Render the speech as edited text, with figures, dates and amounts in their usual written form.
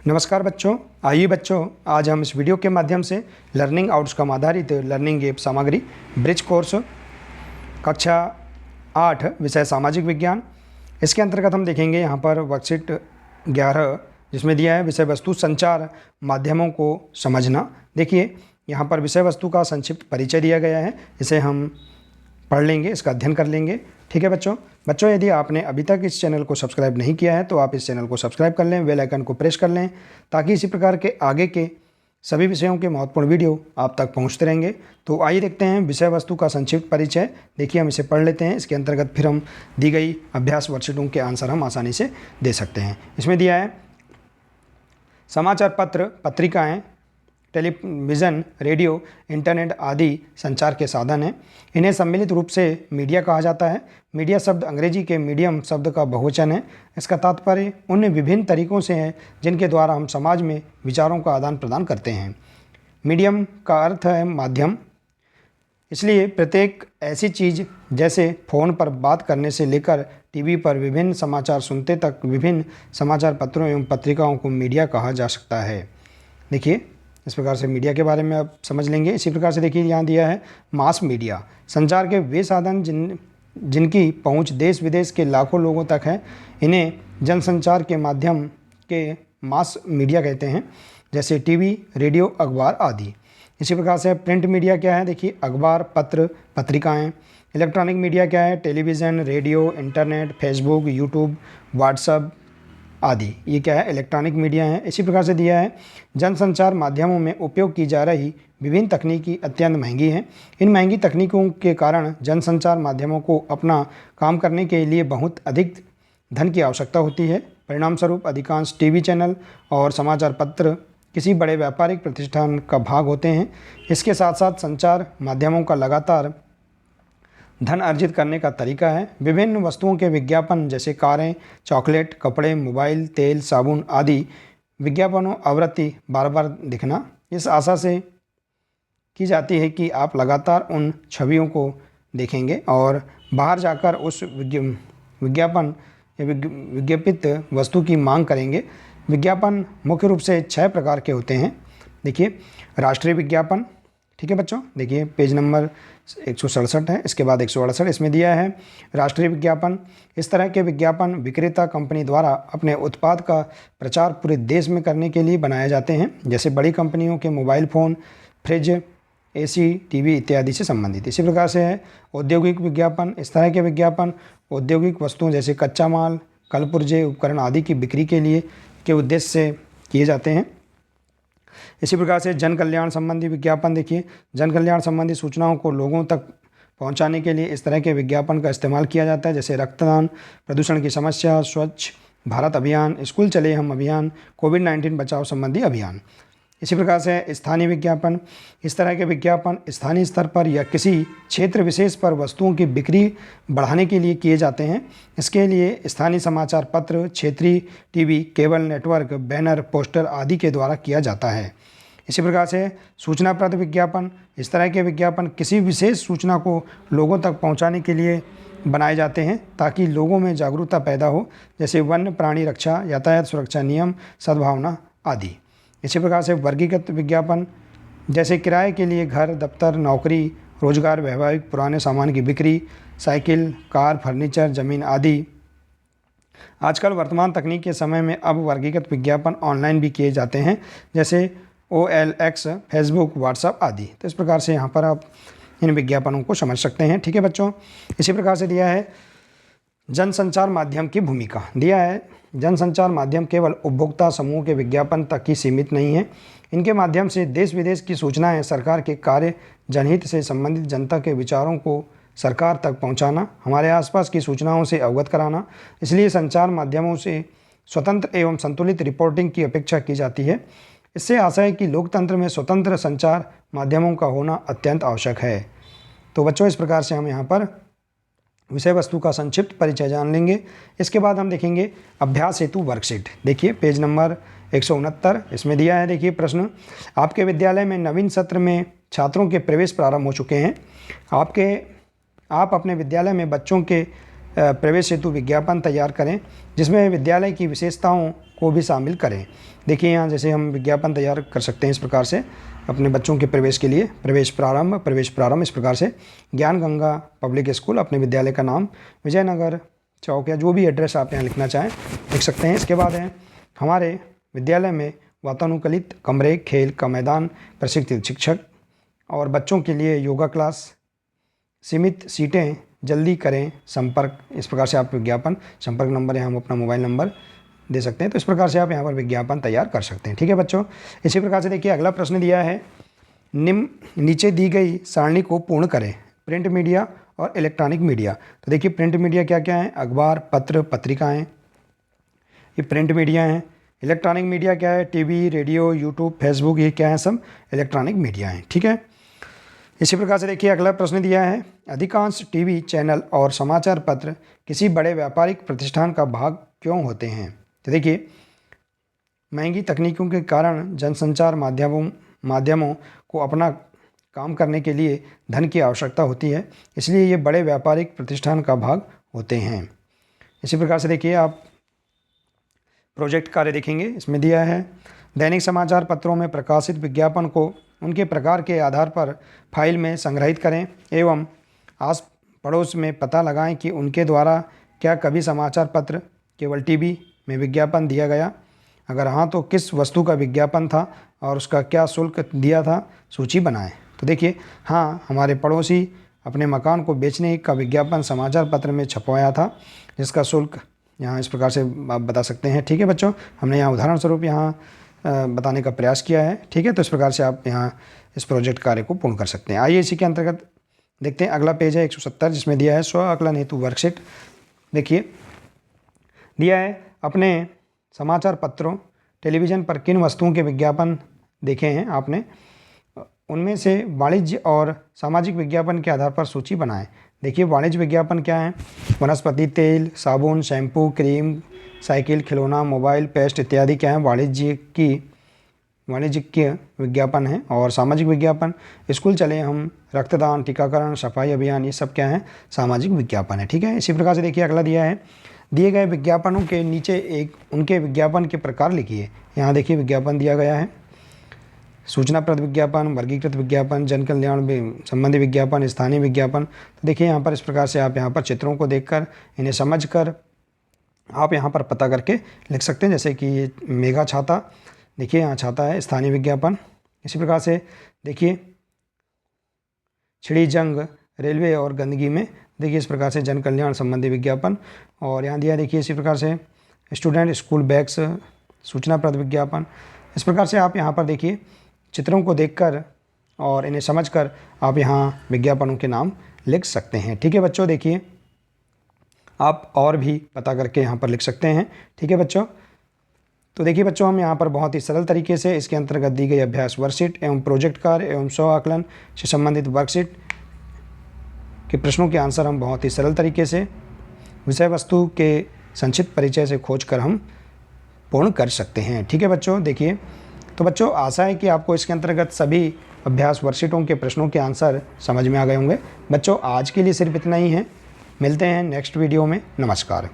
नमस्कार बच्चों। आइए बच्चों, आज हम इस वीडियो के माध्यम से लर्निंग आउटकम आधारित लर्निंग ऐप सामग्री ब्रिज कोर्स कक्षा 8 विषय सामाजिक विज्ञान, इसके अंतर्गत हम देखेंगे यहाँ पर वर्कशीट 11 जिसमें दिया है विषय वस्तु संचार माध्यमों को समझना। देखिए यहाँ पर विषय वस्तु का संक्षिप्त परिचय दिया गया है, इसे हम पढ़ लेंगे, इसका अध्ययन कर लेंगे। ठीक है बच्चों, यदि आपने अभी तक इस चैनल को सब्सक्राइब नहीं किया है तो आप इस चैनल को सब्सक्राइब कर लें, बेल आइकन को प्रेस कर लें ताकि इसी प्रकार के आगे के सभी विषयों के महत्वपूर्ण वीडियो आप तक पहुंचते रहेंगे। तो आइए देखते हैं विषय वस्तु का संक्षिप्त परिचय। देखिए हम इसे पढ़ लेते हैं, इसके अंतर्गत फिर हम दी गई अभ्यास वर्कशीटों के आंसर हम आसानी से दे सकते हैं। इसमें दिया है समाचार पत्र, पत्रिकाएँ, टेलीविज़न, रेडियो, इंटरनेट आदि संचार के साधन हैं। इन्हें सम्मिलित रूप से मीडिया कहा जाता है। मीडिया शब्द अंग्रेजी के मीडियम शब्द का बहुवचन है। इसका तात्पर्य उन विभिन्न तरीकों से है जिनके द्वारा हम समाज में विचारों का आदान प्रदान करते हैं। मीडियम का अर्थ है माध्यम, इसलिए प्रत्येक ऐसी चीज़ जैसे फ़ोन पर बात करने से लेकर टीवी पर विभिन्न समाचार सुनते तक विभिन्न समाचार पत्रों एवं पत्रिकाओं को मीडिया कहा जा सकता है। देखिए इस प्रकार से मीडिया के बारे में आप समझ लेंगे। इसी प्रकार से देखिए यहाँ दिया है मास मीडिया, संचार के वे साधन जिनकी पहुँच देश विदेश के लाखों लोगों तक है, इन्हें जनसंचार के माध्यम के मास मीडिया कहते हैं, जैसे टीवी, रेडियो, अखबार आदि। इसी प्रकार से प्रिंट मीडिया क्या है, देखिए अखबार, पत्र, पत्रिकाएँ। इलेक्ट्रॉनिक मीडिया क्या है, television, radio, internet, Facebook, YouTube, WhatsApp आदि। ये क्या है, इलेक्ट्रॉनिक मीडिया है। इसी प्रकार से दिया है जनसंचार माध्यमों में उपयोग की जा रही विभिन्न तकनीकी अत्यंत महंगी हैं। इन महंगी तकनीकों के कारण जनसंचार माध्यमों को अपना काम करने के लिए बहुत अधिक धन की आवश्यकता होती है। परिणामस्वरूप अधिकांश टीवी चैनल और समाचार पत्र किसी बड़े व्यापारिक प्रतिष्ठान का भाग होते हैं। इसके साथ साथ संचार माध्यमों का लगातार धन अर्जित करने का तरीका है। विभिन्न वस्तुओं के विज्ञापन जैसे कारें, चॉकलेट, कपड़े, मोबाइल, तेल, साबुन आदि विज्ञापनों आवृत्ति बार बार दिखना इस आशा से की जाती है कि आप लगातार उन छवियों को देखेंगे और बाहर जाकर उस विज्ञापन या विज्ञापित वस्तु की मांग करेंगे। विज्ञापन मुख्य रूप से 6 प्रकार के होते हैं। देखिए राष्ट्रीय विज्ञापन, ठीक है बच्चों, देखिए पेज नंबर 167 है, इसके बाद 168 इसमें दिया है राष्ट्रीय विज्ञापन। इस तरह के विज्ञापन विक्रेता कंपनी द्वारा अपने उत्पाद का प्रचार पूरे देश में करने के लिए बनाए जाते हैं, जैसे बड़ी कंपनियों के mobile phone, fridge, AC, TV इत्यादि से संबंधित। इसी प्रकार से है औद्योगिक विज्ञापन। इस तरह के विज्ञापन औद्योगिक वस्तुओं जैसे कच्चा माल, कलपुर्जे, उपकरण आदि की बिक्री के लिए के उद्देश्य से किए जाते हैं। इसी प्रकार से जन कल्याण संबंधी विज्ञापन, देखिए जन कल्याण संबंधी सूचनाओं को लोगों तक पहुंचाने के लिए इस तरह के विज्ञापन का इस्तेमाल किया जाता है, जैसे रक्तदान, प्रदूषण की समस्या, स्वच्छ भारत अभियान, स्कूल चले हम अभियान, कोविड-19 बचाव संबंधी अभियान। इसी प्रकार से स्थानीय विज्ञापन। इस तरह के विज्ञापन स्थानीय स्तर पर या किसी क्षेत्र विशेष पर वस्तुओं की बिक्री बढ़ाने के लिए किए जाते हैं। इसके लिए स्थानीय समाचार पत्र, क्षेत्रीय TV, cable network, banner, poster आदि के द्वारा किया जाता है। इसी प्रकार से सूचनाप्रद विज्ञापन। इस तरह के विज्ञापन किसी विशेष सूचना को लोगों तक पहुंचाने के लिए बनाए जाते हैं ताकि लोगों में जागरूकता पैदा हो, जैसे वन्य प्राणी रक्षा, यातायात सुरक्षा नियम, सद्भावना आदि। इसी प्रकार से वर्गीकृत विज्ञापन, जैसे किराए के लिए घर, दफ्तर, नौकरी, रोजगार, वैवाहिक, पुराने सामान की बिक्री, साइकिल, कार, फर्नीचर, ज़मीन आदि। आजकल वर्तमान तकनीक के समय में अब वर्गीकृत विज्ञापन ऑनलाइन भी किए जाते हैं, जैसे OLX, फेसबुक, व्हाट्सएप आदि। तो इस प्रकार से यहाँ पर आप इन विज्ञापनों को समझ सकते हैं। ठीक है बच्चों, इसी प्रकार से दिया है जनसंचार माध्यम की भूमिका। दिया है जनसंचार माध्यम केवल उपभोक्ता समूह के विज्ञापन तक ही सीमित नहीं है। इनके माध्यम से देश विदेश की सूचनाएं, सरकार के कार्य, जनहित से संबंधित जनता के विचारों को सरकार तक पहुंचाना, हमारे आसपास की सूचनाओं से अवगत कराना। इसलिए संचार माध्यमों से स्वतंत्र एवं संतुलित रिपोर्टिंग की अपेक्षा की जाती है। इससे आशा है कि लोकतंत्र में स्वतंत्र संचार माध्यमों का होना अत्यंत आवश्यक है। तो बच्चों इस प्रकार से हम यहाँ पर विषय वस्तु का संक्षिप्त परिचय जान लेंगे। इसके बाद हम देखेंगे अभ्यास हेतु वर्कशीट। देखिए पेज नंबर 169 इसमें दिया है। देखिए प्रश्न, आपके विद्यालय में नवीन सत्र में छात्रों के प्रवेश प्रारंभ हो चुके हैं। आप अपने विद्यालय में बच्चों के प्रवेश हेतु विज्ञापन तैयार करें जिसमें विद्यालय की विशेषताओं को भी शामिल करें। देखिए यहाँ जैसे हम विज्ञापन तैयार कर सकते हैं इस प्रकार से अपने बच्चों के प्रवेश के लिए। प्रवेश प्रारंभ इस प्रकार से ज्ञान गंगा पब्लिक स्कूल, अपने विद्यालय का नाम विजयनगर चौक या जो भी एड्रेस आप यहाँ लिखना चाहें लिख सकते हैं। इसके बाद है हमारे विद्यालय में वातानुकूलित कमरे, खेल का मैदान, प्रशिक्षित शिक्षक और बच्चों के लिए योगा क्लास, सीमित सीटें, जल्दी करें संपर्क। इस प्रकार से आप विज्ञापन, संपर्क नंबर यहाँ हम अपना मोबाइल नंबर दे सकते हैं। तो इस प्रकार से आप यहाँ पर विज्ञापन तैयार कर सकते हैं। ठीक है बच्चों, इसी प्रकार से देखिए अगला प्रश्न दिया है, नीचे दी गई सारणी को पूर्ण करें। प्रिंट मीडिया और इलेक्ट्रॉनिक मीडिया। तो देखिए प्रिंट मीडिया क्या क्या है, अखबार, पत्र, पत्रिकाएँ, ये प्रिंट मीडिया हैं। इलेक्ट्रॉनिक मीडिया क्या है, टीवी, रेडियो, यूट्यूब, फेसबुक, ये क्या है, सब इलेक्ट्रॉनिक मीडिया हैं। ठीक है, इसी प्रकार से देखिए अगला प्रश्न दिया है, अधिकांश टीवी चैनल और समाचार पत्र किसी बड़े व्यापारिक प्रतिष्ठान का भाग क्यों होते हैं। तो देखिए महंगी तकनीकों के कारण जनसंचार माध्यमों को अपना काम करने के लिए धन की आवश्यकता होती है, इसलिए ये बड़े व्यापारिक प्रतिष्ठान का भाग होते हैं। इसी प्रकार से देखिए आप प्रोजेक्ट कार्य देखेंगे, इसमें दिया है, दैनिक समाचार पत्रों में प्रकाशित विज्ञापन को उनके प्रकार के आधार पर फाइल में संग्रहित करें एवं आस पड़ोस में पता लगाएं कि उनके द्वारा क्या कभी समाचार पत्र केवल टीवी में विज्ञापन दिया गया, अगर हाँ तो किस वस्तु का विज्ञापन था और उसका क्या शुल्क दिया था, सूची बनाएं। तो देखिए हाँ, हमारे पड़ोसी अपने मकान को बेचने का विज्ञापन समाचार पत्र में छपवाया था, जिसका शुल्क यहाँ इस प्रकार से आप बता सकते हैं। ठीक है बच्चों, हमने यहाँ उदाहरण स्वरूप यहाँ बताने का प्रयास किया है। ठीक है, तो इस प्रकार से आप यहाँ इस प्रोजेक्ट कार्य को पूर्ण कर सकते हैं। आइए इसी के अंतर्गत देखते हैं अगला पेज है 170, जिसमें दिया है स्व आकलन हेतु वर्कशीट। देखिए दिया है, अपने समाचार पत्रों, टेलीविज़न पर किन वस्तुओं के विज्ञापन देखे हैं आपने, उनमें से वाणिज्य और सामाजिक विज्ञापन के आधार पर सूची बनाएं। देखिए वाणिज्य विज्ञापन क्या है, वनस्पति तेल, साबुन, शैम्पू, क्रीम, साइकिल, खिलौना, मोबाइल, पेस्ट इत्यादि क्या है, वाणिज्यिक विज्ञापन है। और सामाजिक विज्ञापन, स्कूल चले हम, रक्तदान, टीकाकरण, सफाई अभियान, ये सब क्या है, सामाजिक विज्ञापन है। ठीक है, इसी प्रकार से देखिए अगला दिया है, दिए गए विज्ञापनों के नीचे एक उनके विज्ञापन के प्रकार लिखिए। यहाँ देखिए विज्ञापन दिया गया है, सूचनाप्रद विज्ञापन, वर्गीकृत विज्ञापन, जन कल्याण संबंधी विज्ञापन, स्थानीय विज्ञापन। तो देखिए यहाँ पर इस प्रकार से आप यहाँ पर चित्रों को देखकर इन्हें समझकर आप यहाँ पर पता करके लिख सकते हैं। जैसे कि ये मेघा छाता, देखिए यहाँ छाता है, स्थानीय विज्ञापन। इसी प्रकार से देखिए छिड़ी जंग रेलवे और गंदगी में, देखिए इस प्रकार से जन कल्याण संबंधी विज्ञापन। और यहाँ दिया देखिए इसी प्रकार से स्टूडेंट स्कूल बैग्स, सूचनाप्रद विज्ञापन। इस प्रकार से आप यहाँ पर देखिए चित्रों को देखकर और इन्हें समझकर आप यहाँ विज्ञापनों के नाम लिख सकते हैं। ठीक है बच्चों, देखिए आप और भी पता करके यहाँ पर लिख सकते हैं। ठीक है बच्चों, तो देखिए बच्चों हम यहाँ पर बहुत ही सरल तरीके से इसके अंतर्गत दी गई अभ्यास वर्कशीट एवं प्रोजेक्ट कार्य एवं स्व आकलन से संबंधित वर्कशीट के प्रश्नों के आंसर हम बहुत ही सरल तरीके से विषय वस्तु के संक्षिप्त परिचय से खोज कर हम पूर्ण कर सकते हैं। ठीक है बच्चों, देखिए तो बच्चों आशा है कि आपको इसके अंतर्गत सभी अभ्यास वर्कशीटों के प्रश्नों के आंसर समझ में आ गए होंगे। बच्चों आज के लिए सिर्फ इतना ही है, मिलते हैं नेक्स्ट वीडियो में। नमस्कार।